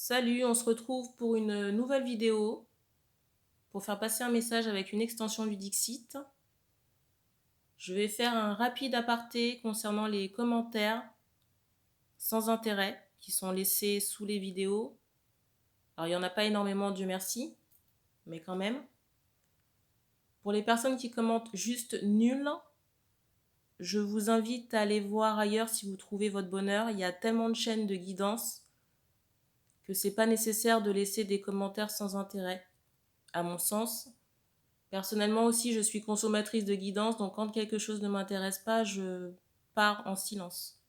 Salut, on se retrouve pour une nouvelle vidéo pour faire passer un message avec une extension du Dixit. Je vais faire un rapide aparté concernant les commentaires sans intérêt qui sont laissés sous les vidéos. Alors il n'y en a pas énormément, Dieu merci, mais quand même. Pour les personnes qui commentent juste nul, je vous invite à aller voir ailleurs si vous trouvez votre bonheur. Il y a tellement de chaînes de guidance que c'est pas nécessaire de laisser des commentaires sans intérêt, à mon sens. Personnellement aussi, je suis consommatrice de guidance, donc quand quelque chose ne m'intéresse pas, je pars en silence.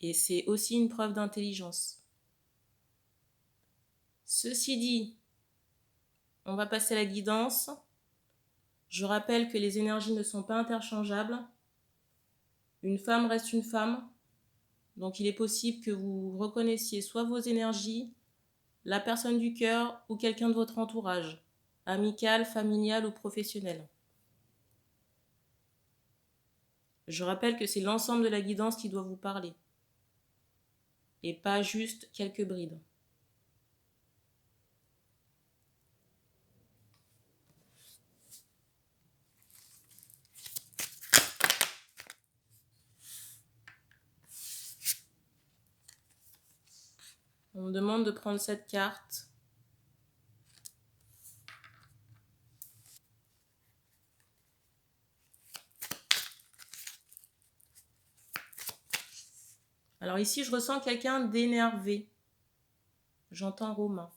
Et c'est aussi une preuve d'intelligence. Ceci dit, on va passer à la guidance. Je rappelle que les énergies ne sont pas interchangeables. Une femme reste une femme, donc il est possible que vous reconnaissiez soit vos énergies, la personne du cœur ou quelqu'un de votre entourage, amical, familial ou professionnel. Je rappelle que c'est l'ensemble de la guidance qui doit vous parler, et pas juste quelques brides. On me demande de prendre cette carte. Alors ici, je ressens quelqu'un d'énervé. J'entends Romain.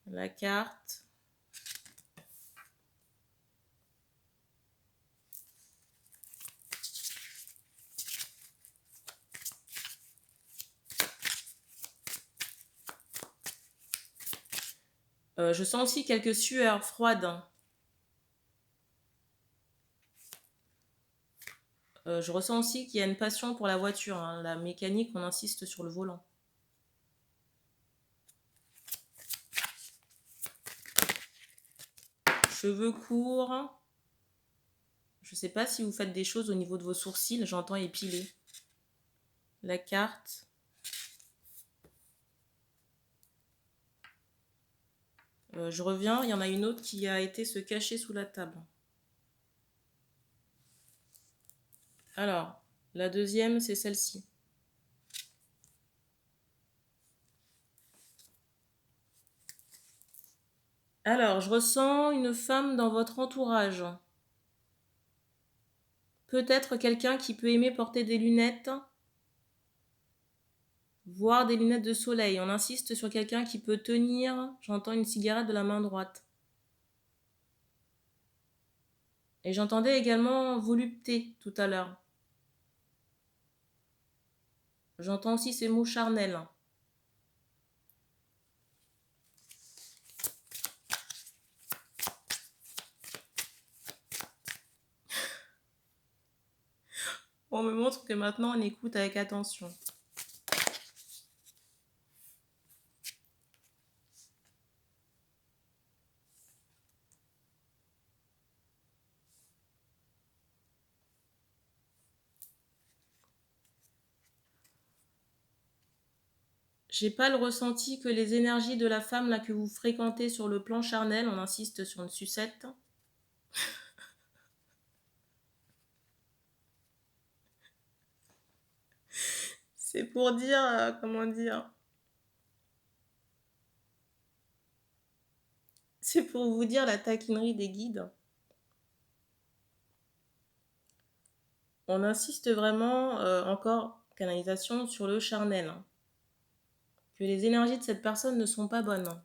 La carte. Je sens aussi quelques sueurs froides. Je ressens aussi qu'il y a une passion pour la voiture. La mécanique, on insiste sur le volant. Cheveux courts. Je ne sais pas si vous faites des choses au niveau de vos sourcils. J'entends épiler. La carte. Je reviens. Il y en a une autre qui a été se cacher sous la table. Alors, la deuxième, c'est celle-ci. Alors, je ressens une femme dans votre entourage. Peut-être quelqu'un qui peut aimer porter des lunettes, voire des lunettes de soleil. On insiste sur quelqu'un qui peut tenir, j'entends une cigarette de la main droite. Et j'entendais également volupté tout à l'heure. J'entends aussi ces mots charnels. On me montre que maintenant on écoute avec attention. J'ai pas le ressenti que les énergies de la femme là que vous fréquentez sur le plan charnel, on insiste sur une sucette. C'est pour dire, comment dire, c'est pour vous dire la taquinerie des guides. On insiste vraiment, encore, canalisation, sur le charnel. Que les énergies de cette personne ne sont pas bonnes.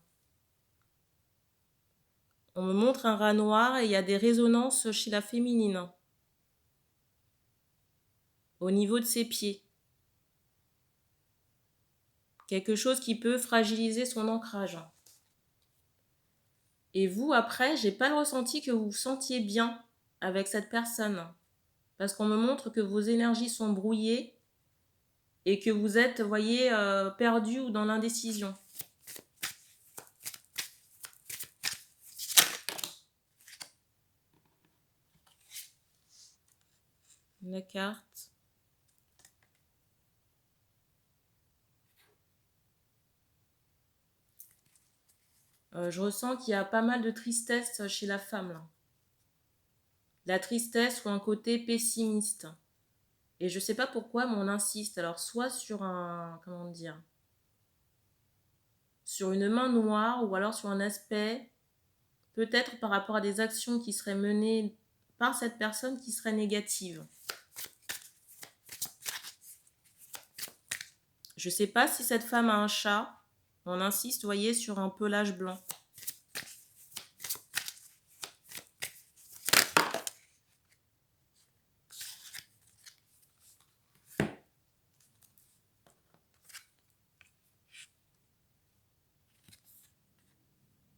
On me montre un rat noir et il y a des résonances chez la féminine. Au niveau de ses pieds. Quelque chose qui peut fragiliser son ancrage. Et vous, après, j'ai pas le ressenti que vous vous sentiez bien avec cette personne. Parce qu'on me montre que vos énergies sont brouillées et que vous êtes, vous voyez, perdu ou dans l'indécision. La carte. Je ressens qu'il y a pas mal de tristesse chez la femme, là. La tristesse ou un côté pessimiste. Et je sais pas pourquoi, mais on insiste. Alors, soit sur un, comment dire, sur une main noire, ou alors sur un aspect, peut-être par rapport à des actions qui seraient menées par cette personne qui seraient négatives. Je sais pas si cette femme a un chat. On insiste, vous voyez, sur un pelage blanc.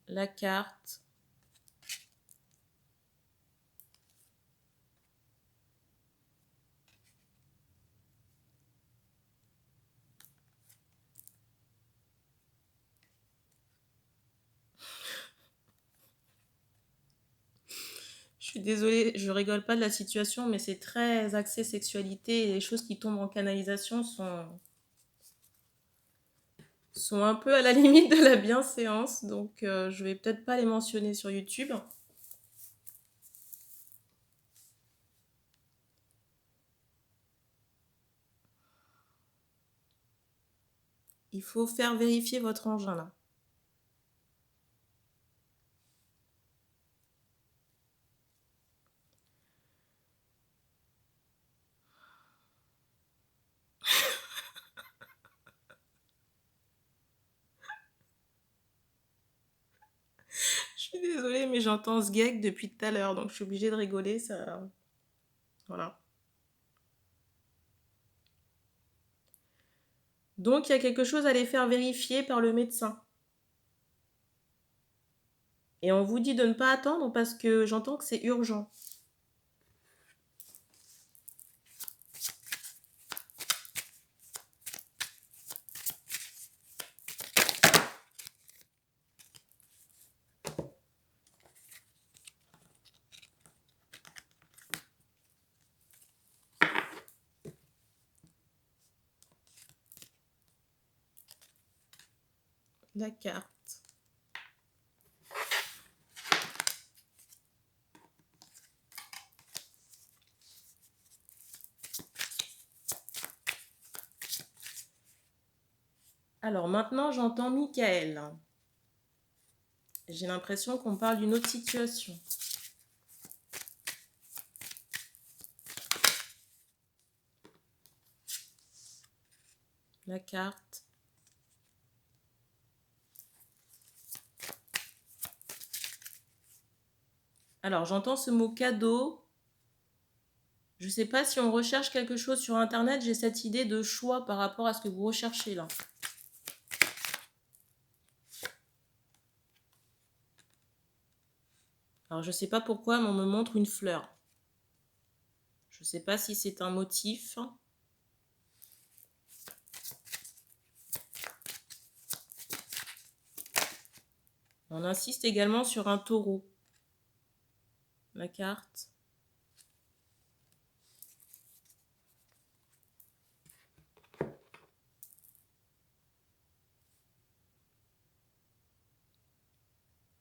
La carte. Je suis désolée, je rigole pas de la situation, mais c'est très axé sexualité et les choses qui tombent en canalisation sont un peu à la limite de la bienséance, donc je vais peut-être pas les mentionner sur YouTube. Il faut faire vérifier votre engin là. Je suis désolée, mais j'entends ce gag depuis tout à l'heure, donc je suis obligée de rigoler, ça... Voilà. Donc il y a quelque chose à les faire vérifier par le médecin. Et on vous dit de ne pas attendre parce que j'entends que c'est urgent. La carte. Alors maintenant, j'entends Michael. J'ai l'impression qu'on parle d'une autre situation. La carte. Alors, j'entends ce mot cadeau. Je ne sais pas si on recherche quelque chose sur Internet, j'ai cette idée de choix par rapport à ce que vous recherchez là. Alors, je ne sais pas pourquoi, mais on me montre une fleur. Je ne sais pas si c'est un motif. On insiste également sur un taureau. La carte.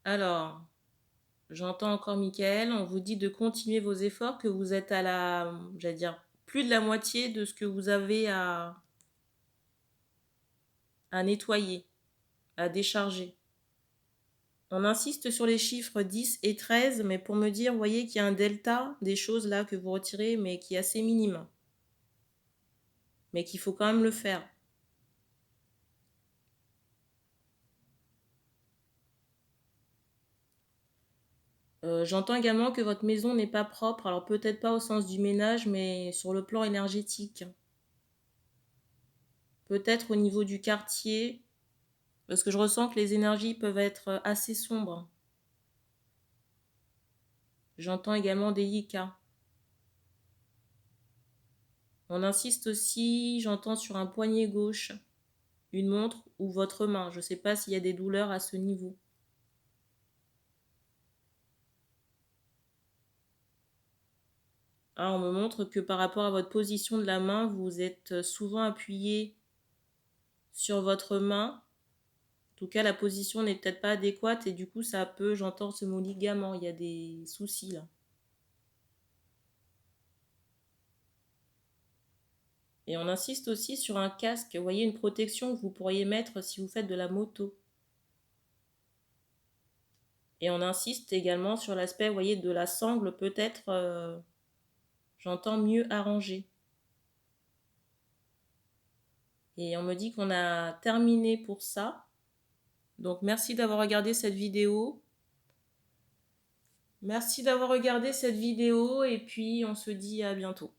Alors, j'entends encore Michael, on vous dit de continuer vos efforts, que vous êtes à la, j'allais dire, plus de la moitié de ce que vous avez à nettoyer, à décharger. On insiste sur les chiffres 10 et 13, mais pour me dire, vous voyez qu'il y a un delta des choses là que vous retirez, mais qui est assez minime. Mais qu'il faut quand même le faire. J'entends également que votre maison n'est pas propre, alors peut-être pas au sens du ménage, mais sur le plan énergétique. Peut-être au niveau du quartier, parce que je ressens que les énergies peuvent être assez sombres. J'entends également des yikas. On insiste aussi, j'entends sur un poignet gauche, une montre ou votre main. Je ne sais pas s'il y a des douleurs à ce niveau. Ah, on me montre que par rapport à votre position de la main, vous êtes souvent appuyé sur votre main. En tout cas, la position n'est peut-être pas adéquate et du coup, ça peut, j'entends ce mot ligament, il y a des soucis là. Et on insiste aussi sur un casque, vous voyez, une protection que vous pourriez mettre si vous faites de la moto. Et on insiste également sur l'aspect, vous voyez, de la sangle peut-être, j'entends mieux arrangée. Et on me dit qu'on a terminé pour ça. Donc merci d'avoir regardé cette vidéo. Merci d'avoir regardé cette vidéo et puis on se dit à bientôt.